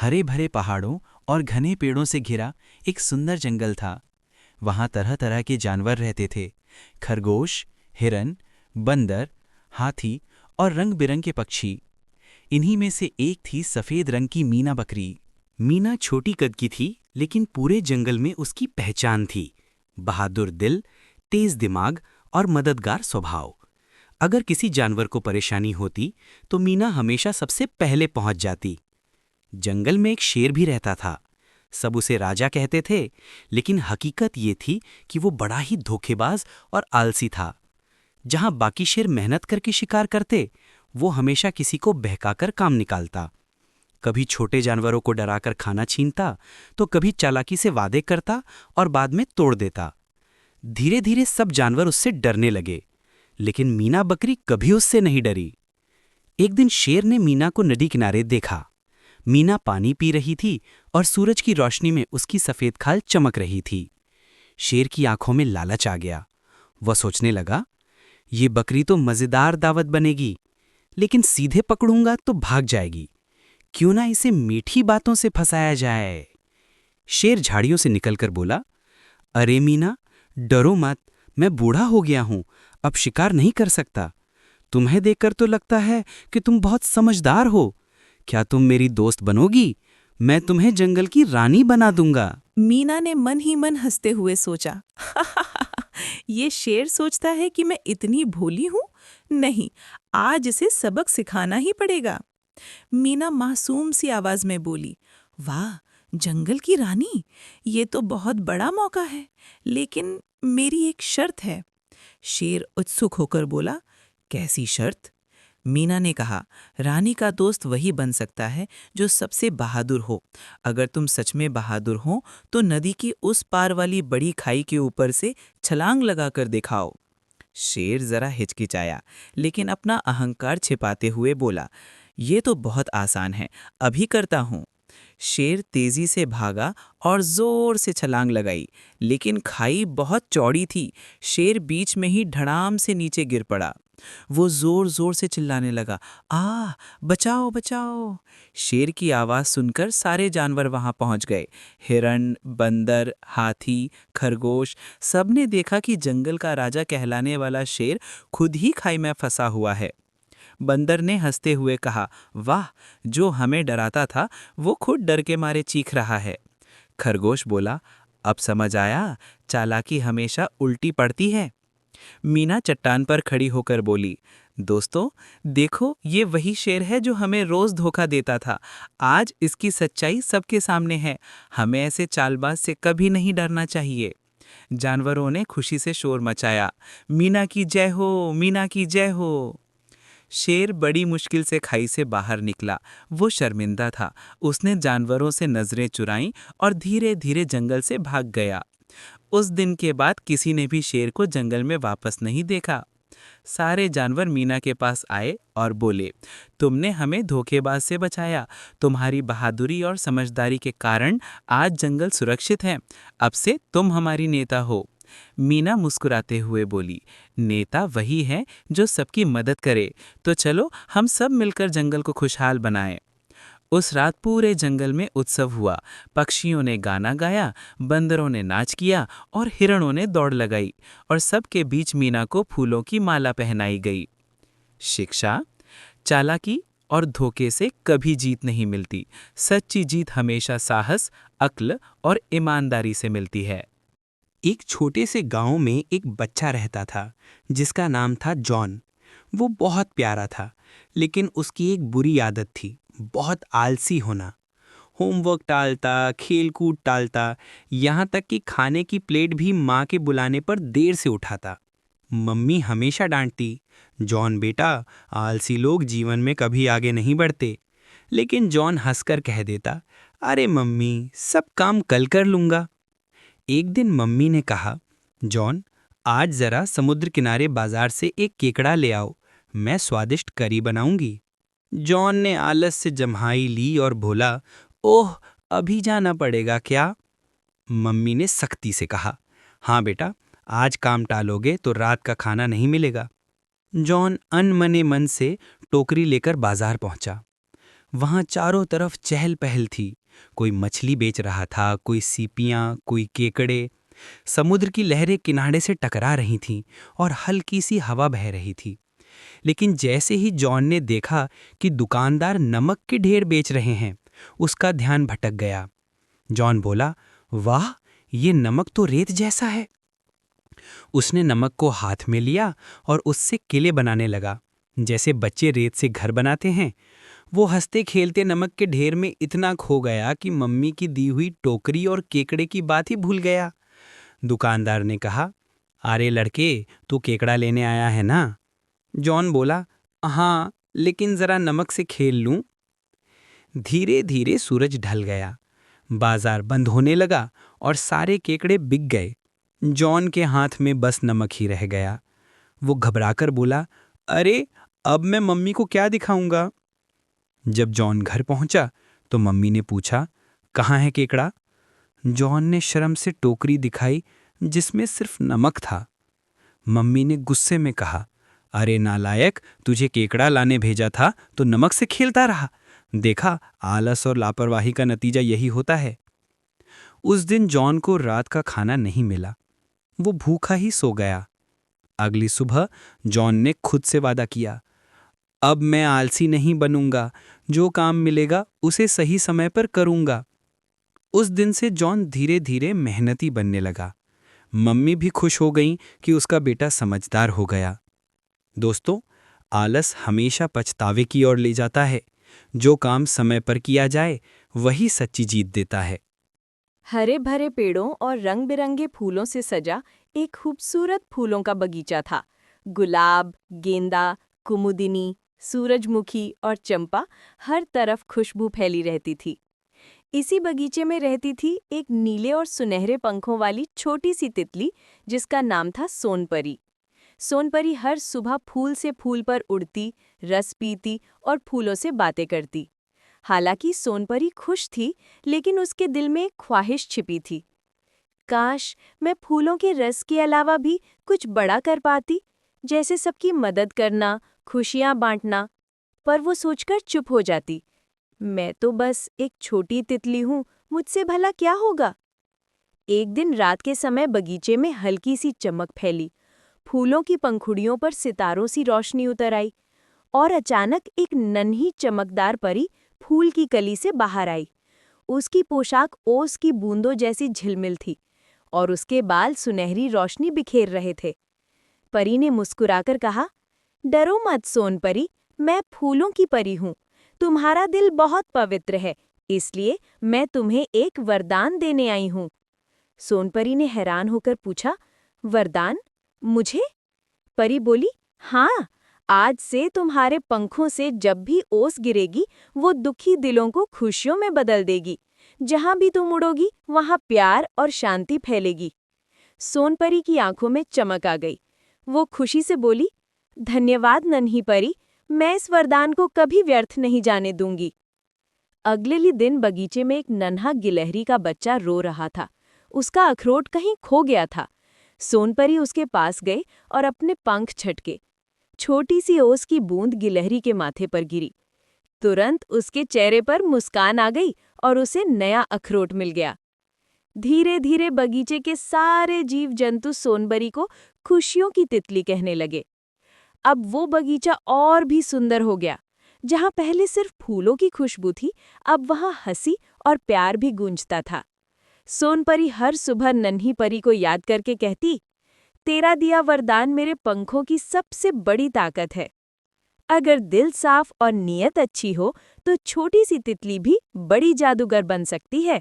हरे भरे पहाड़ों और घने पेड़ों से घिरा एक सुंदर जंगल था। वहां तरह तरह के जानवर रहते थे। खरगोश, हिरन, बंदर, हाथी और रंग बिरंगे पक्षी। इन्हीं में से एक थी सफेद रंग की मीना बकरी। मीना छोटी कद की थी, लेकिन पूरे जंगल में उसकी पहचान थी। बहादुर दिल, तेज दिमाग और मददगार स्वभाव। अगर किसी जानवर को परेशानी होती तो मीना हमेशा सबसे पहले पहुंच जाती। जंगल में एक शेर भी रहता था। सब उसे राजा कहते थे, लेकिन हकीकत ये थी कि वो बड़ा ही धोखेबाज और आलसी था। जहां बाकी शेर मेहनत करके शिकार करते, वो हमेशा किसी को बहकाकर काम निकालता। कभी छोटे जानवरों को डराकर खाना छीनता, तो कभी चालाकी से वादे करता और बाद में तोड़ देता। धीरे धीरे सब जानवर उससे डरने लगे, लेकिन मीना बकरी कभी उससे नहीं डरी। एक दिन शेर ने मीना को नदी किनारे देखा। मीना पानी पी रही थी और सूरज की रोशनी में उसकी सफेद खाल चमक रही थी। शेर की आंखों में लालच आ गया। वह सोचने लगा, ये बकरी तो मजेदार दावत बनेगी, लेकिन सीधे पकड़ूंगा तो भाग जाएगी। क्यों ना इसे मीठी बातों से फंसाया जाए। शेर झाड़ियों से निकलकर बोला, अरे मीना, डरो मत, मैं बूढ़ा हो गया हूं, अब शिकार नहीं कर सकता। तुम्हें देखकर तो लगता है कि तुम बहुत समझदार हो। क्या तुम मेरी दोस्त बनोगी? मैं तुम्हें जंगल की रानी बना दूंगा। मीना ने मन ही मन हंसते हुए सोचा, ये शेर सोचता है कि मैं इतनी भोली हूँ? नहीं, आज इसे सबक सिखाना ही पड़ेगा। मीना मासूम सी आवाज में बोली, वाह, जंगल की रानी, ये तो बहुत बड़ा मौका है, लेकिन मेरी एक शर्त है। शेर उत्सुक होकर बोला, कैसी शर्त? मीना ने कहा, रानी का दोस्त वही बन सकता है जो सबसे बहादुर हो। अगर तुम सच में बहादुर हो तो नदी की उस पार वाली बड़ी खाई के ऊपर से छलांग लगाकर दिखाओ। शेर जरा हिचकिचाया, लेकिन अपना अहंकार छिपाते हुए बोला, ये तो बहुत आसान है, अभी करता हूँ। शेर तेजी से भागा और जोर से छलांग लगाई, लेकिन खाई बहुत चौड़ी थी। शेर बीच में ही धड़ाम से नीचे गिर पड़ा। वो जोर जोर से चिल्लाने लगा, बचाओ बचाओ। शेर की आवाज सुनकर सारे जानवर वहां पहुंच गए। हिरण, बंदर, हाथी, खरगोश, सबने देखा कि जंगल का राजा कहलाने वाला शेर खुद ही खाई में फंसा हुआ है। बंदर ने हंसते हुए कहा, वाह, जो हमें डराता था वो खुद डर के मारे चीख रहा है। खरगोश बोला, अब समझ आया, चालाकी हमेशा उल्टी पड़ती है। मीना चट्टान पर खड़ी होकर बोली, दोस्तों, देखो, ये वही शेर है जो हमें रोज धोखा देता था। आज इसकी सच्चाई सबके सामने है। हमें ऐसे चालबाज से कभी नहीं डरना चाहिए। जानवरों ने खुशी से शोर मचाया, मीना की जय हो, मीना की जय हो। शेर बड़ी मुश्किल से खाई से बाहर निकला। वो शर्मिंदा था। उसने जानवरों से नजरें चुराईं और धीरे धीरे जंगल से भाग गया। उस दिन के बाद किसी ने भी शेर को जंगल में वापस नहीं देखा। सारे जानवर मीना के पास आए और बोले, तुमने हमें धोखेबाज से बचाया। तुम्हारी बहादुरी और समझदारी के कारण आज जंगल सुरक्षित है। अब से तुम हमारी नेता हो। मीना मुस्कुराते हुए बोली, नेता वही है जो सबकी मदद करे। तो चलो हम सब मिलकर जंगल को खुशहाल बनाएं। उस रात पूरे जंगल में उत्सव हुआ। पक्षियों ने गाना गाया, बंदरों ने नाच किया और हिरणों ने दौड़ लगाई, और सबके बीच मीना को फूलों की माला पहनाई गई। शिक्षा, चालाकी और धोखे से कभी जीत नहीं मिलती। सच्ची जीत हमेशा साहस, अक्ल और ईमानदारी से मिलती है। एक छोटे से गांव में एक बच्चा रहता था, जिसका नाम था जॉन। वो बहुत प्यारा था, लेकिन उसकी एक बुरी आदत थी, बहुत आलसी होना। होमवर्क टालता, खेलकूद टालता, यहाँ तक कि खाने की प्लेट भी माँ के बुलाने पर देर से उठाता। मम्मी हमेशा डांटती, जॉन बेटा, आलसी लोग जीवन में कभी आगे नहीं बढ़ते। लेकिन जॉन हंसकर कह देता, अरे मम्मी, सब काम कल कर लूँगा। एक दिन मम्मी ने कहा, जॉन, आज जरा समुद्र किनारे बाजार से एक केकड़ा ले आओ, मैं स्वादिष्ट करी बनाऊंगी। जॉन ने आलस से जम्हाई ली और बोला, ओह, अभी जाना पड़ेगा क्या? मम्मी ने सख्ती से कहा, हाँ बेटा, आज काम टालोगे तो रात का खाना नहीं मिलेगा। जॉन अनमने मन से टोकरी लेकर बाजार पहुंचा। वहां चारों तरफ चहल पहल थी। कोई मछली बेच रहा था, कोई सीपियां, कोई केकड़े। समुद्र की लहरें किनारे से टकरा रही थीं और हल्की सी हवा बह रही थी। लेकिन जैसे ही जॉन ने देखा कि दुकानदार नमक के ढेर बेच रहे हैं, उसका ध्यान भटक गया। जॉन बोला, वाह, ये नमक तो रेत जैसा है। उसने नमक को हाथ में लिया और उससे किले बनाने लगा, जैसे बच्चे रेत से घर बनाते हैं। वो हंसते खेलते नमक के ढेर में इतना खो गया कि मम्मी की दी हुई टोकरी और केकड़े की बात ही भूल गया। दुकानदार ने कहा, अरे लड़के, तू केकड़ा लेने आया है ना? जॉन बोला, हाँ, लेकिन जरा नमक से खेल लूं। धीरे धीरे सूरज ढल गया, बाजार बंद होने लगा और सारे केकड़े बिक गए। जॉन के हाथ में बस नमक ही रह गया। वो घबराकर बोला, अरे, अब मैं मम्मी को क्या दिखाऊंगा? जब जॉन घर पहुंचा तो मम्मी ने पूछा, कहाँ है केकड़ा? जॉन ने शर्म से टोकरी दिखाई जिसमें सिर्फ नमक था। मम्मी ने गुस्से में कहा, अरे नालायक, तुझे केकड़ा लाने भेजा था तो नमक से खेलता रहा। देखा, आलस और लापरवाही का नतीजा यही होता है। उस दिन जॉन को रात का खाना नहीं मिला। वो भूखा ही सो गया। अगली सुबह जॉन ने खुद से वादा किया, अब मैं आलसी नहीं बनूंगा, जो काम मिलेगा उसे सही समय पर करूंगा। उस दिन से जॉन धीरे धीरे मेहनती बनने लगा। मम्मी भी खुश हो गईं कि उसका बेटा समझदार हो गया। दोस्तों, आलस हमेशा पछतावे की ओर ले जाता है। जो काम समय पर किया जाए वही सच्ची जीत देता है। हरे भरे पेड़ों और रंग बिरंगे फूलों से सजा एक खूबसूरत फूलों का बगीचा था। गुलाब, गेंदा, कुमुदिनी, सूरजमुखी और चंपा हर तरफ खुशबू फैली रहती थी। इसी बगीचे में रहती थी एक नीले और सुनहरे पंखों वाली छोटी सी तितली, जिसका नाम था सोनपरी। सोनपरी हर सुबह फूल से फूल पर उड़ती, रस पीती और फूलों से बातें करती। हालांकि सोनपरी खुश थी, लेकिन उसके दिल में एक ख्वाहिश छिपी थी। काश मैं फूलों के रस के अलावा भी कुछ बड़ा कर पाती, जैसे सबकी मदद करना, खुशियां बांटना। पर वो सोचकर चुप हो जाती। मैं तो बस एक छोटी तितली हूँ, मुझसे भला क्या होगा? एक दिन रात के समय बगीचे में हल्की सी चमक फैली। फूलों की पंखुड़ियों पर सितारों सी रोशनी उतर आई और अचानक एक नन्ही चमकदार परी फूल की कली से बाहर आई। उसकी पोशाक ओस की बूंदों जैसी झिलमिल थी और उसके बाल सुनहरी रोशनी बिखेर रहे थे। परी ने मुस्कुराकर कहा, डरो मत सोनपरी, मैं फूलों की परी हूँ। तुम्हारा दिल बहुत पवित्र है, इसलिए मैं तुम्हें एक वरदान देने आई हूँ। सोनपरी ने हैरान होकर पूछा, वरदान? मुझे? परी बोली, हाँ, आज से तुम्हारे पंखों से जब भी ओस गिरेगी, वो दुखी दिलों को खुशियों में बदल देगी। जहाँ भी तुम उड़ोगी, वहाँ प्यार और शांति फैलेगी। सोनपरी की आंखों में चमक आ गई। वो खुशी से बोली, धन्यवाद नन्ही परी, मैं इस वरदान को कभी व्यर्थ नहीं जाने दूंगी। अगले ही दिन बगीचे में एक नन्हा गिलहरी का बच्चा रो रहा था। उसका अखरोट कहीं खो गया था। सोनपरी उसके पास गई और अपने पंख झटके। छोटी सी ओस की बूंद गिलहरी के माथे पर गिरी। तुरंत उसके चेहरे पर मुस्कान आ गई और उसे नया अखरोट मिल गया। धीरे धीरे बगीचे के सारे जीव जंतु सोनपरी को खुशियों की तितली कहने लगे। अब वो बगीचा और भी सुंदर हो गया। जहाँ पहले सिर्फ फूलों की खुशबू थी, अब वहाँ हंसी और प्यार भी गूंजता था। सोनपरी हर सुबह नन्ही परी को याद करके कहती, तेरा दिया वरदान मेरे पंखों की सबसे बड़ी ताकत है। अगर दिल साफ और नीयत अच्छी हो तो छोटी सी तितली भी बड़ी जादूगर बन सकती है।